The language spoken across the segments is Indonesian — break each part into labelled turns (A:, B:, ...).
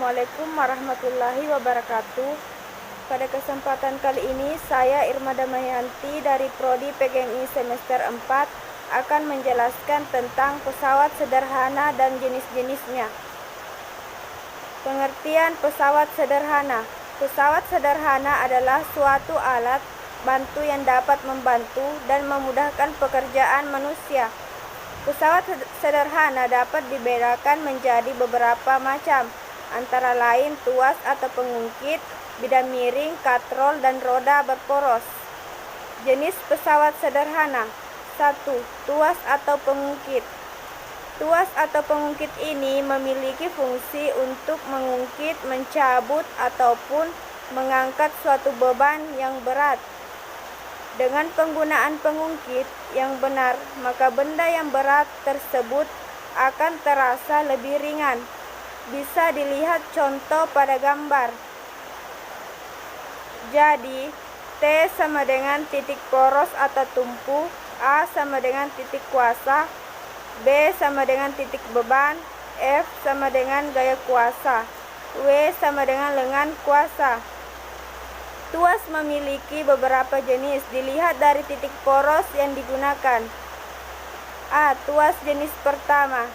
A: Assalamualaikum warahmatullahi wabarakatuh. Pada kesempatan kali ini saya Irma Damayanti dari Prodi PGMI semester 4 akan menjelaskan tentang pesawat sederhana dan jenis-jenisnya. Pengertian pesawat sederhana. Pesawat sederhana adalah suatu alat bantu yang dapat membantu dan memudahkan pekerjaan manusia. Pesawat sederhana dapat dibedakan menjadi beberapa macam, antara lain tuas atau pengungkit, bidang miring, katrol, dan roda berporos. Jenis pesawat sederhana. 1. Tuas atau pengungkit. Tuas atau pengungkit ini memiliki fungsi untuk mengungkit, mencabut, ataupun mengangkat suatu beban yang berat. Dengan penggunaan pengungkit yang benar, maka benda yang berat tersebut akan terasa lebih ringan. Bisa dilihat contoh pada gambar. Jadi, T sama dengan titik poros atau tumpu, A sama dengan titik kuasa, B sama dengan titik beban, F sama dengan gaya kuasa, W sama dengan lengan kuasa. Tuas memiliki beberapa jenis, dilihat dari titik poros yang digunakan. A. Tuas jenis pertama.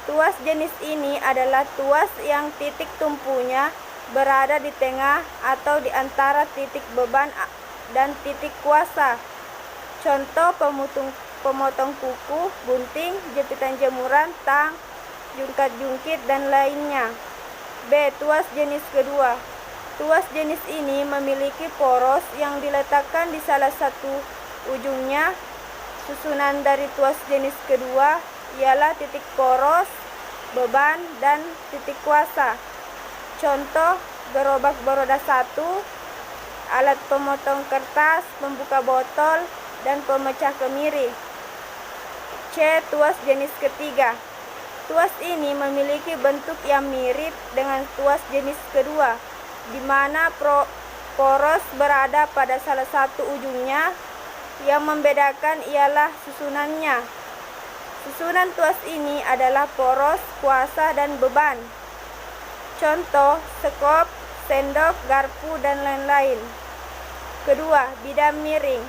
A: Tuas jenis ini adalah tuas yang titik tumpunya berada di tengah atau di antara titik beban dan titik kuasa. Contoh pemotong kuku, gunting, jepitan jemuran, tang, jungkat-jungkit, dan lainnya. B. Tuas jenis kedua. Tuas jenis ini memiliki poros yang diletakkan di salah satu ujungnya. Susunan dari tuas jenis kedua ialah titik poros, beban, dan titik kuasa. Contoh, gerobak beroda 1, alat pemotong kertas, pembuka botol, dan pemecah kemiri. C. Tuas jenis ketiga. Tuas ini memiliki bentuk yang mirip dengan tuas jenis kedua, di mana poros berada pada salah satu ujungnya. Yang membedakan ialah susunannya. Susunan tuas ini adalah poros, kuasa, dan beban. Contoh, sekop, sendok, garpu, dan lain-lain. Kedua, bidang miring.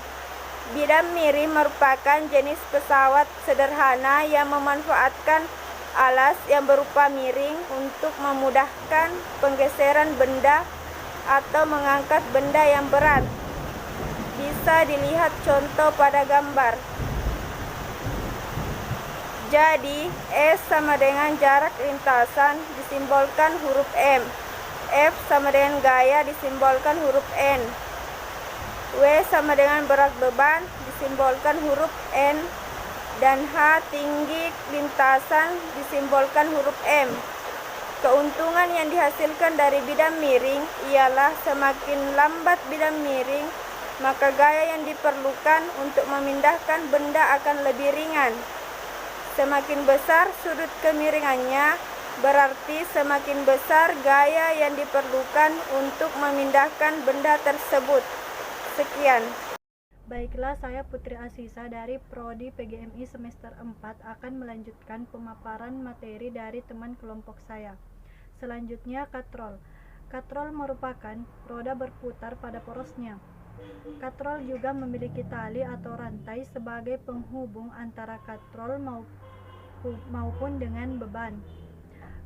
A: Bidang miring merupakan jenis pesawat sederhana yang memanfaatkan alas yang berupa miring untuk memudahkan penggeseran benda atau mengangkat benda yang berat. Bisa dilihat contoh pada gambar. Jadi, S sama dengan jarak lintasan disimbolkan huruf M. F sama dengan gaya disimbolkan huruf N. W sama dengan berat beban disimbolkan huruf N. Dan H tinggi lintasan disimbolkan huruf M. Keuntungan yang dihasilkan dari bidang miring ialah semakin lambat bidang miring, maka gaya yang diperlukan untuk memindahkan benda akan lebih ringan. Semakin besar sudut kemiringannya, berarti semakin besar gaya yang diperlukan untuk memindahkan benda tersebut. Sekian.
B: Baiklah, saya Putri Asisa dari Prodi PGMI semester 4 akan melanjutkan pemaparan materi dari teman kelompok saya. Selanjutnya, katrol. Katrol merupakan roda berputar pada porosnya. Katrol juga memiliki tali atau rantai sebagai penghubung antara katrol maupun dengan beban.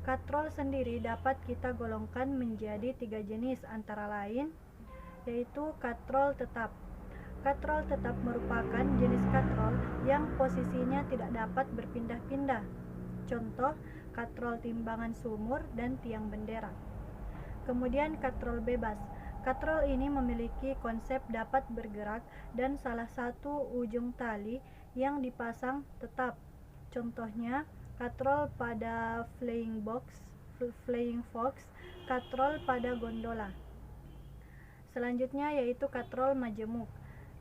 B: Katrol sendiri dapat kita golongkan menjadi 3 jenis, antara lain yaitu katrol tetap. Katrol tetap merupakan jenis katrol yang posisinya tidak dapat berpindah-pindah. Contoh, katrol timbangan sumur dan tiang bendera. Kemudian katrol bebas. Katrol ini memiliki konsep dapat bergerak dan salah satu ujung tali yang dipasang tetap. Contohnya, katrol pada flying fox, katrol pada gondola. Selanjutnya yaitu katrol majemuk.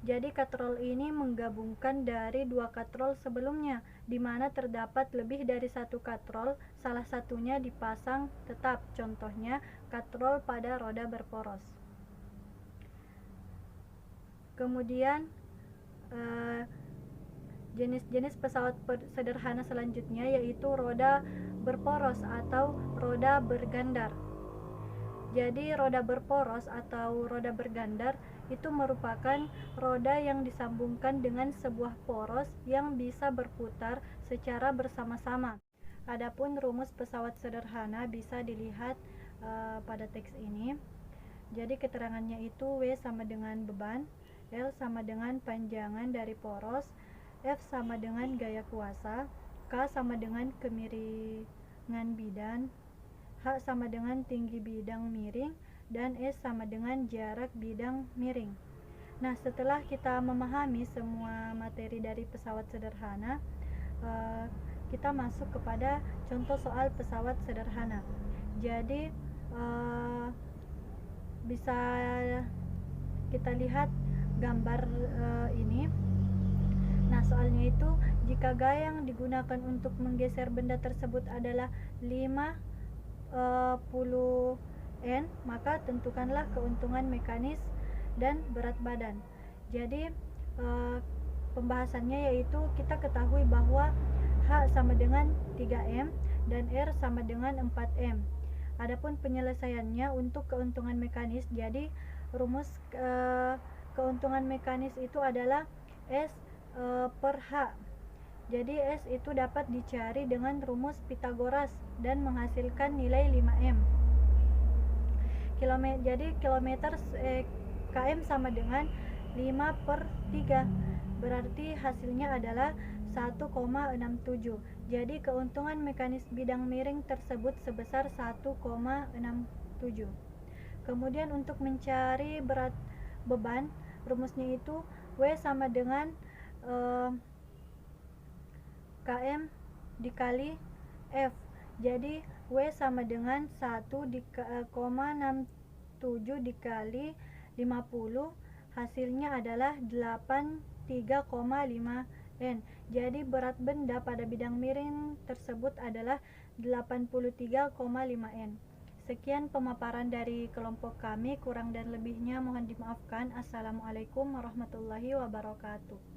B: Jadi katrol ini menggabungkan dari 2 katrol sebelumnya, di mana terdapat lebih dari 1 katrol, salah satunya dipasang tetap. Contohnya, katrol pada roda berporos. Kemudian jenis-jenis pesawat sederhana selanjutnya yaitu roda berporos atau roda bergandar. Jadi roda berporos atau roda bergandar itu merupakan roda yang disambungkan dengan sebuah poros yang bisa berputar secara bersama-sama. Adapun rumus pesawat sederhana bisa dilihat pada teks ini. Jadi keterangannya itu W sama dengan beban, L sama dengan panjangan dari poros, F sama dengan gaya kuasa, K sama dengan kemiringan bidang, H sama dengan tinggi bidang miring, dan S sama dengan jarak bidang miring. Nah, setelah kita memahami semua materi dari pesawat sederhana, kita masuk kepada contoh soal pesawat sederhana. Jadi bisa kita lihat gambar ini. Nah, soalnya itu jika gaya yang digunakan untuk menggeser benda tersebut adalah 50 N, maka tentukanlah keuntungan mekanis dan berat badan. Jadi pembahasannya yaitu kita ketahui bahwa H sama dengan 3M dan R sama dengan 4M. Adapun penyelesaiannya untuk keuntungan mekanis, jadi rumus keuntungan mekanis itu adalah S per H. Jadi S itu dapat dicari dengan rumus Pythagoras dan menghasilkan nilai 5M. Jadi kilometer km sama dengan 5 per 3. Berarti hasilnya adalah 1,67. Jadi keuntungan mekanis bidang miring tersebut sebesar 1,67. Kemudian untuk mencari berat beban, rumusnya itu W sama dengan km dikali F. Jadi W sama dengan 1,67 dikali 50, hasilnya adalah 83,5 N. Jadi berat benda pada bidang miring tersebut adalah 83,5 N. Sekian pemaparan dari kelompok kami, kurang dan lebihnya mohon dimaafkan. Assalamualaikum warahmatullahi wabarakatuh.